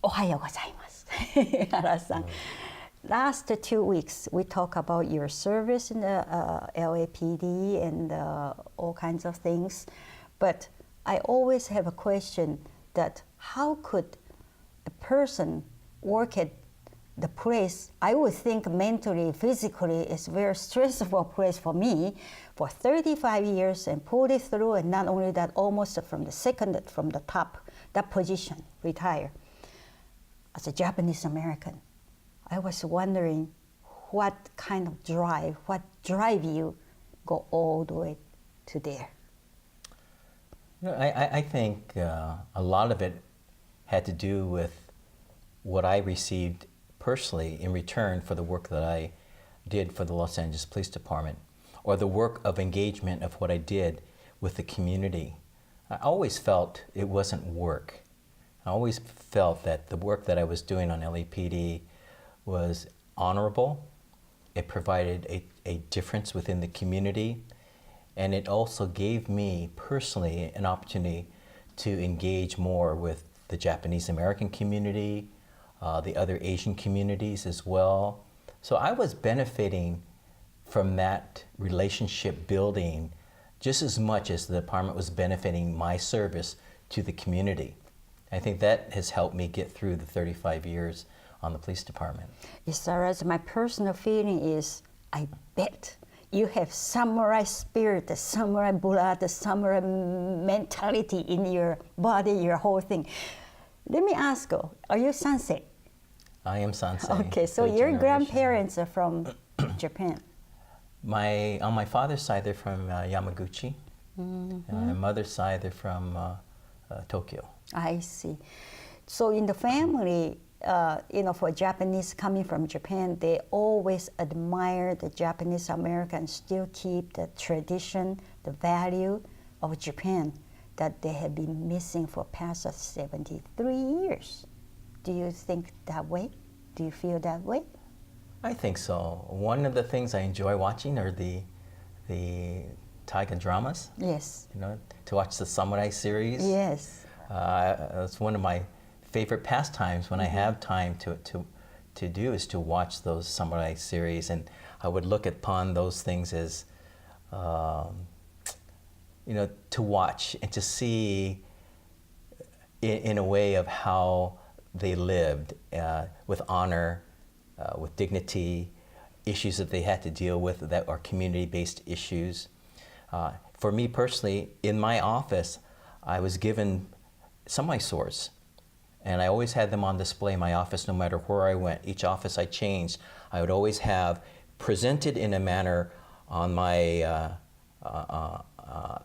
Ohayo gozaimasu. Hara-san. Last 2 weeks, we talk about your service in the LAPD and all kinds of things. But I always have a question that how could a person work at the place? I would think mentally, physically, it's a very stressful place for me for 35 years and pulled it through, and not only that, almost from the top, that position, retire. As a Japanese American, I was wondering what kind of what drive you go all the way to there? You know, I think a lot of it had to do with what I received personally in return for the work that I did for the Los Angeles Police Department, or the work of engagement of what I did with the community. I always felt it wasn't work. I always felt that the work that I was doing on LAPD was honorable. It provided a difference within the community, and it also gave me personally an opportunity to engage more with the Japanese American community, the other Asian communities as well. So I was benefiting from that relationship building just as much as the department was benefiting my service to the community. I think that has helped me get through the 35 years on the police department. As far as my personal feeling is, I bet you have samurai spirit, the samurai blood, the samurai mentality in your body, your whole thing. Let me ask you, are you Sansei? I am Sansei. Okay, so your grandparents are from Japan. On my father's side, they're from Yamaguchi. And on my mother's side, they're from Tokyo. I see. So in the family, you know, for Japanese coming from Japan, they always admire the Japanese Americans still keep the tradition, the value of Japan that they have been missing for past 73 years. Do you think that way? Do you feel that way? I think so. One of the things I enjoy watching are the taiga dramas. Yes. You know, to watch the samurai series. Yes. It's one of my favorite pastimes when I have time to do is to watch those samurai series, and I would look upon those things as you know, to watch and to see in a way of how they lived with honor, with dignity, issues that they had to deal with that are community-based issues. For me personally, in my office, I was given samurai swords, and I always had them on display in my office no matter where I went. Each office I changed, I would always have presented in a manner on my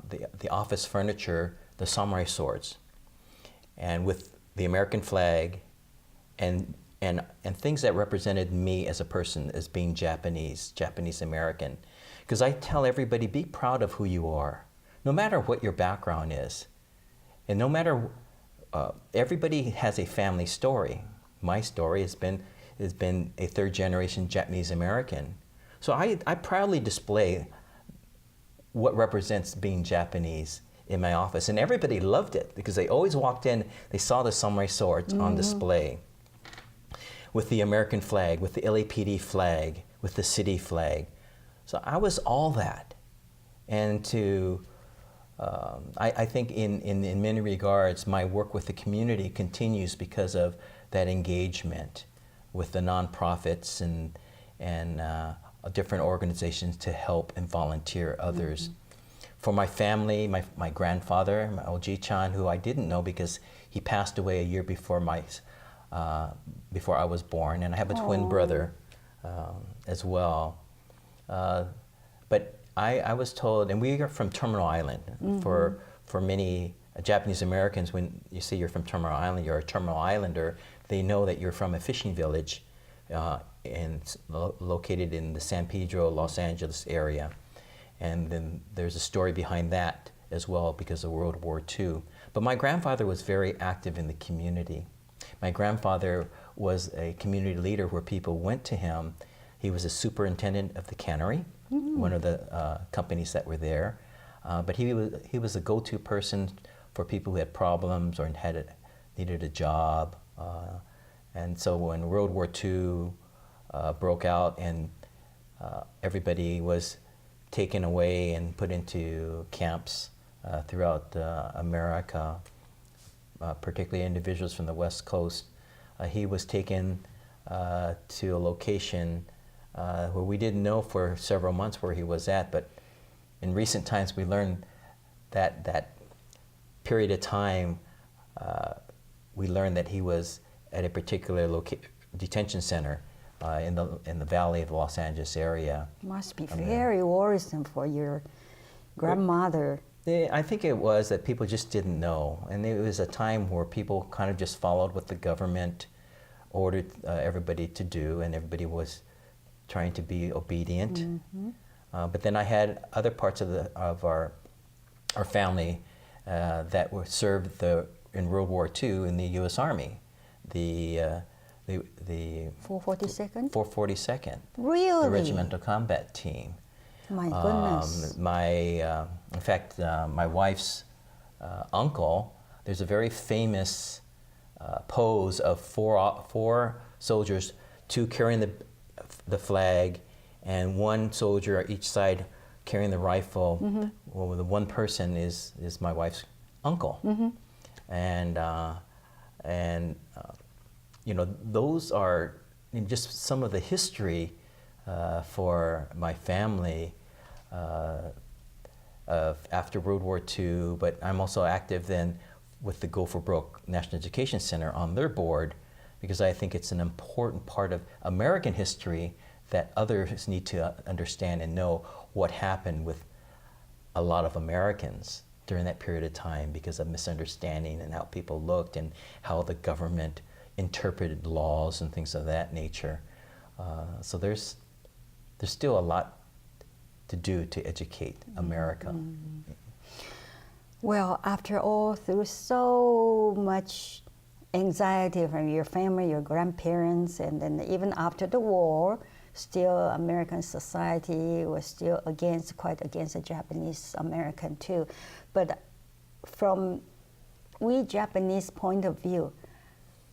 the office furniture, the samurai swords, and with the American flag, and things that represented me as a person, as being Japanese American. Because I tell everybody, be proud of who you are, no matter what your background is, and no matter. Everybody has a family story. My story has been a third generation Japanese American. So I proudly display what represents being Japanese in my office, and everybody loved it because they always walked in, they saw the samurai swords on display with the American flag, with the LAPD flag, with the city flag. So I was all that, and to I think in many regards, my work with the community continues because of that engagement with the nonprofits and different organizations to help and volunteer others. For my family, my grandfather, my Oji-chan, who I didn't know because he passed away a year before before I was born, and I have a twin brother as well. But I was told, and we are from Terminal Island. For many Japanese Americans, when you say you're from Terminal Island, you're a Terminal Islander, they know that you're from a fishing village located in the San Pedro, Los Angeles area. And then there's a story behind that as well because of World War II. But my grandfather was very active in the community. My grandfather was a community leader where people went to him. He was a superintendent of the cannery, one of the companies that were there. But he was a go-to person for people who had problems or needed a job. And so when World War II broke out and everybody was taken away and put into camps throughout America, particularly individuals from the West Coast, he was taken to a location where we didn't know for several months where he was at, but in recent times we learned that period of time, we learned that he was at a particular detention center in the valley of the Los Angeles area. Must be very worrisome for your grandmother. I think it was that people just didn't know, and it was a time where people kind of just followed what the government ordered everybody to do, and everybody was trying to be obedient. Mm-hmm. But then I had other parts of our family that were served in World War II in the U.S. Army, the 442nd? 442nd. Really? The Regimental Combat Team. My goodness. In fact, my wife's uncle, there's a very famous pose of four soldiers, two carrying the flag, and one soldier at each side carrying the rifle. Mm-hmm. Well, the one person is my wife's uncle. Mm-hmm. And you know, those are just some of the history for my family of after World War II, but I'm also active then with the Go for Broke National Education Center on their board, because I think it's an important part of American history that others need to understand and know what happened with a lot of Americans during that period of time because of misunderstanding and how people looked and how the government interpreted laws and things of that nature. So there's still a lot to do to educate America. Mm-hmm. Well, after all, through so much anxiety from your family, your grandparents, and then even after the war, still American society was still quite against the Japanese American too. But from we Japanese point of view,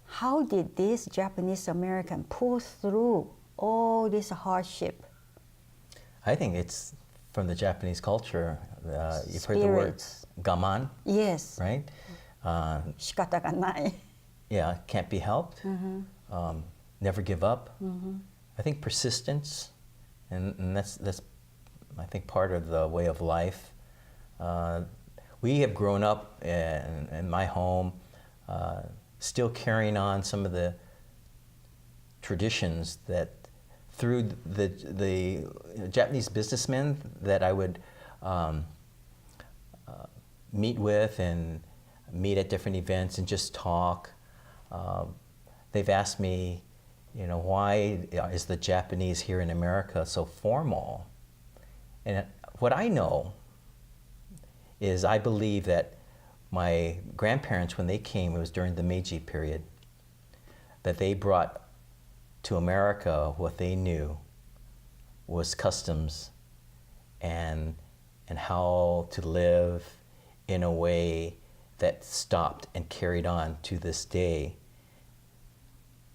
how did this Japanese American pull through all this hardship? I think it's from the Japanese culture. You've heard the word gaman. Yes. Right? 仕方がない. Yeah, can't be helped. Mm-hmm. Never give up. Mm-hmm. I think persistence, and that's I think part of the way of life. We have grown up in my home, still carrying on some of the traditions that through the Japanese businessmen that I would meet with and meet at different events and just talk. They've asked me, you know, why is the Japanese here in America so formal? And what I know is I believe that my grandparents, when they came, it was during the Meiji period, that they brought to America what they knew was customs and how to live in a way that stopped and carried on to this day,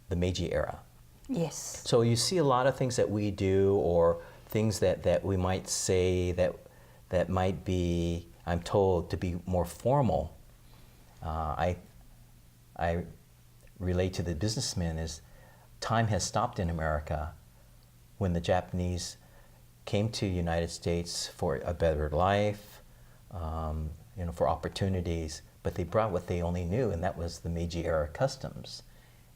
the Meiji era. Yes. So you see a lot of things that we do, or things that we might say that might be, I'm told, to be more formal. I relate to the businessmen as time has stopped in America when the Japanese came to the United States for a better life, you know, for opportunities, but they brought what they only knew, and that was the Meiji era customs.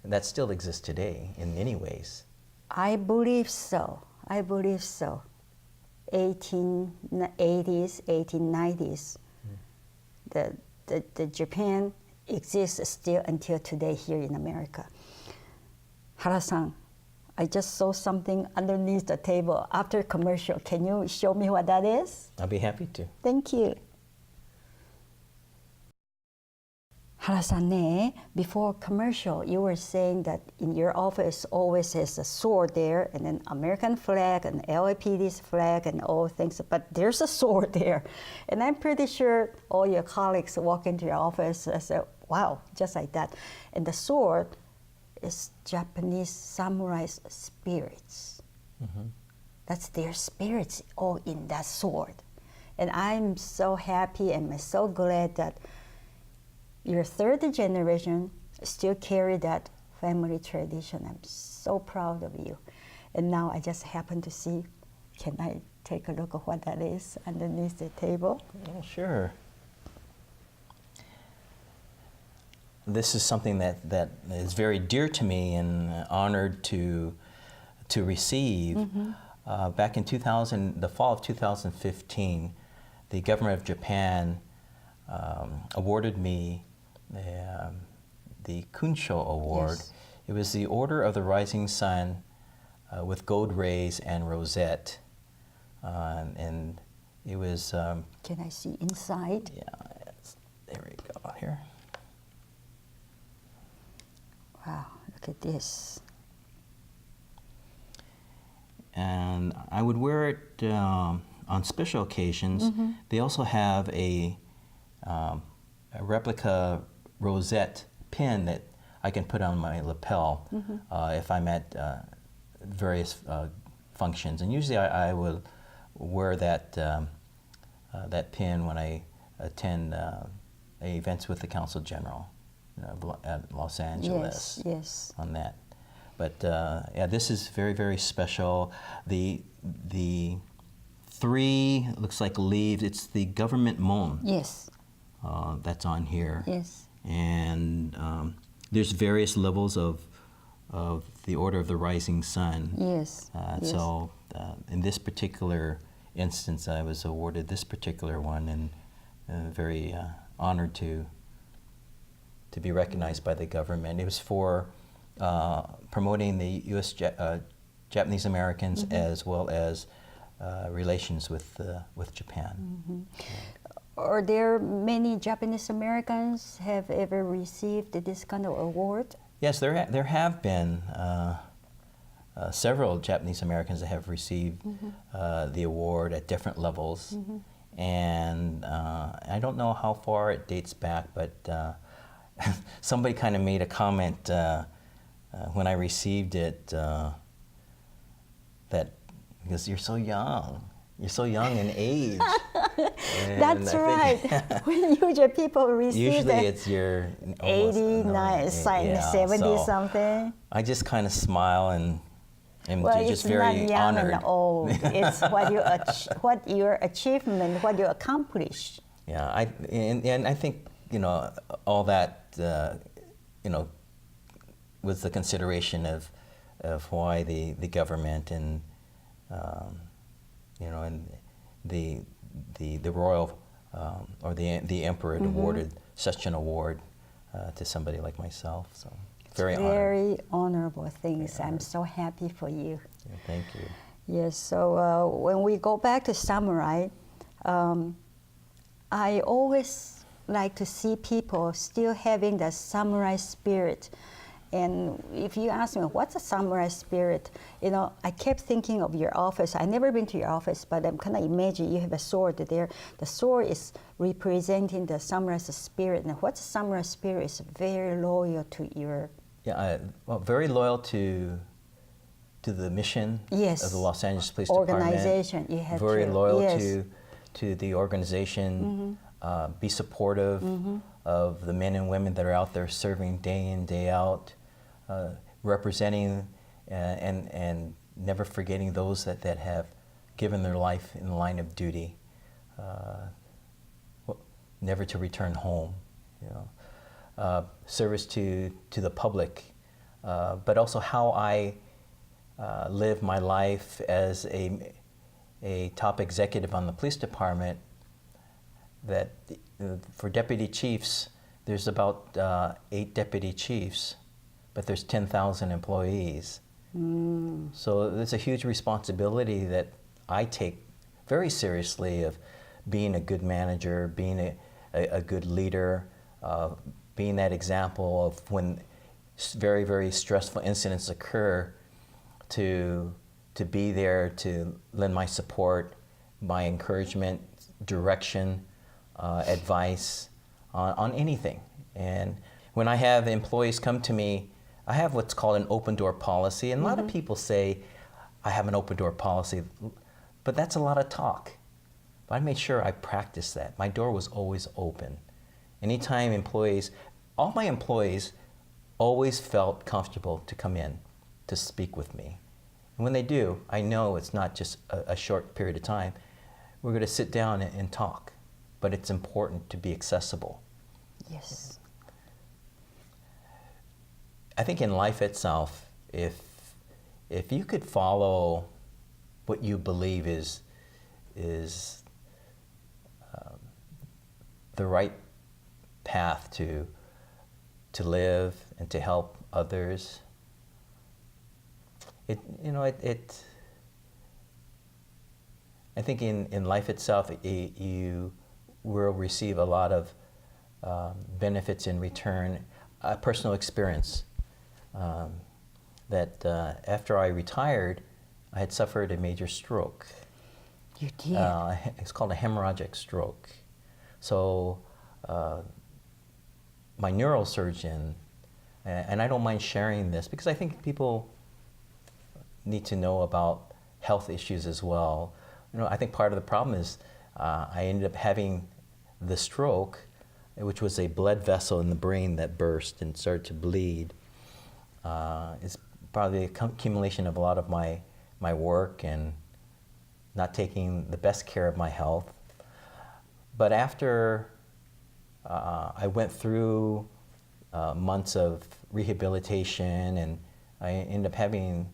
And that still exists today in many ways. I believe so. 1880s, 1890s, the Japan exists still until today here in America. Hara-san, I just saw something underneath the table after commercial. Can you show me what that is? I'll be happy to. Thank you. Hara-san, before commercial, you were saying that in your office always has a sword there, and an American flag, and LAPD's flag, and all things, but there's a sword there. And I'm pretty sure all your colleagues walk into your office and say, wow, just like that. And the sword is Japanese samurai spirits. That's their spirits all in that sword. And I'm so happy and I'm so glad that your third generation still carry that family tradition. I'm so proud of you. And now I just happen to see, can I take a look at what that is underneath the table? Yeah, sure. This is something that is very dear to me and honored to receive. Back in the fall of 2015, the government of Japan awarded me the Kunsho Award. Yes. It was the Order of the Rising Sun with gold rays and rosette. And it was... Can I see inside? Yeah, there we go, here. Wow, look at this. And I would wear it on special occasions. They also have a replica rosette pin that I can put on my lapel if I'm at various functions. And usually I will wear that that pin when I attend events with the Council General at Los Angeles. Yes. On that. But yeah, this is very, very special. The three, looks like leaves, it's the government mon. Yes. That's on here. Yes. And there's various levels of the Order of the Rising Sun. Yes. Yes. So in this particular instance, I was awarded this particular one, and very honored to be recognized by the government. It was for promoting the U.S. Japanese Americans as well as relations with Japan. Are there many Japanese Americans have ever received this kind of award? Yes, there have been several Japanese Americans that have received the award at different levels, and I don't know how far it dates back, but somebody kind of made a comment when I received it that because you're so young in age. That's right. When usually people receive usually it's your 89, 70 so something. I just kind of smile and am Well, just it's very not young honored. and old. It's what you what your achievement, what you accomplish. Yeah, and I think all that was the consideration of why the government and and the royal or the emperor awarded such an award to somebody like myself. So very honored. Very honorable things. I'm so happy for you. Yeah, thank you. Yes. So when we go back to samurai, I always like to see people still having the samurai spirit. And if you ask me, what's a samurai spirit? I kept thinking of your office. I've never been to your office, but I'm kind of imagine you have a sword there. The sword is representing the samurai's spirit. And what's a samurai spirit is very loyal to your... Yeah, very loyal to the mission of the Los Angeles Police organization. Department. You have very to, loyal to the organization. Be supportive of the men and women that are out there serving day in, day out, representing and never forgetting those that have given their life in the line of duty, never to return home. Service to the public, but also how I live my life as a top executive on the police department. That for deputy chiefs, there's about 8 deputy chiefs, but there's 10,000 employees. So there's a huge responsibility that I take very seriously of being a good manager, being a good leader, being that example of when very, very stressful incidents occur, to be there to lend my support, my encouragement, direction, advice on anything. And when I have employees come to me I have what's called an open door policy, and a lot of people say, I have an open door policy, but that's a lot of talk. But I made sure I practiced that. My door was always open. Anytime all my employees always felt comfortable to come in to speak with me. And when they do, I know it's not just a short period of time. We're going to sit down and talk, but it's important to be accessible. Yes. I think in life itself, if you could follow what you believe is the right path to live and to help others, I think in life itself, you will receive a lot of benefits in return. A personal experience that after I retired, I had suffered a major stroke. You did? It's called a hemorrhagic stroke. So my neurosurgeon, and I don't mind sharing this because I think people need to know about health issues as well. I think part of the problem is I ended up having the stroke, which was a blood vessel in the brain that burst and started to bleed. It's probably a accumulation of a lot of my work and not taking the best care of my health. But after I went through months of rehabilitation, and I ended up having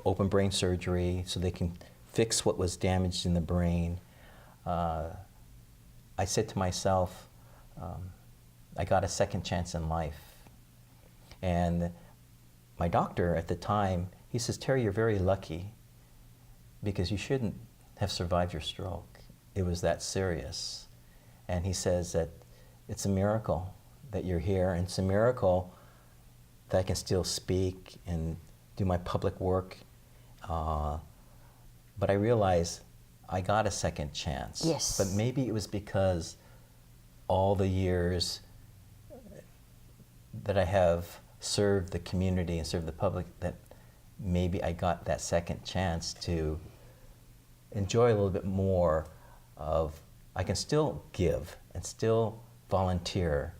open brain surgery so they can fix what was damaged in the brain. I said to myself, I got a second chance in life. And my doctor at the time, he says, Terry, you're very lucky because you shouldn't have survived your stroke. It was that serious. And he says that it's a miracle that you're here, and it's a miracle that I can still speak and do my public work. But I realized I got a second chance. Yes. But maybe it was because all the years that I have served the community and served the public, that maybe I got that second chance to enjoy a little bit more of, I can still give and still volunteer,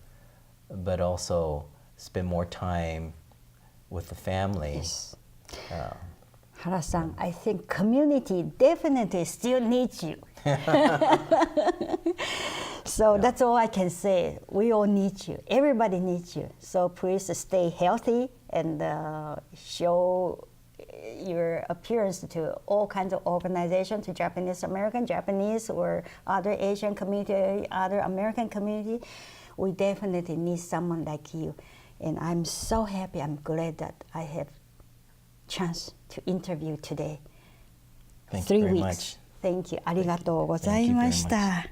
but also spend more time with the family. Yes. Hara-san, I think community definitely still needs you. So that's all I can say. We all need you. Everybody needs you. So please stay healthy and show your appearance to all kinds of organizations, to Japanese American, Japanese, or other Asian community, other American community. We definitely need someone like you. And I'm so happy, I'm glad that I have chance to interview today. Thank 3 you very weeks. much. Thank you. ありがとうございました。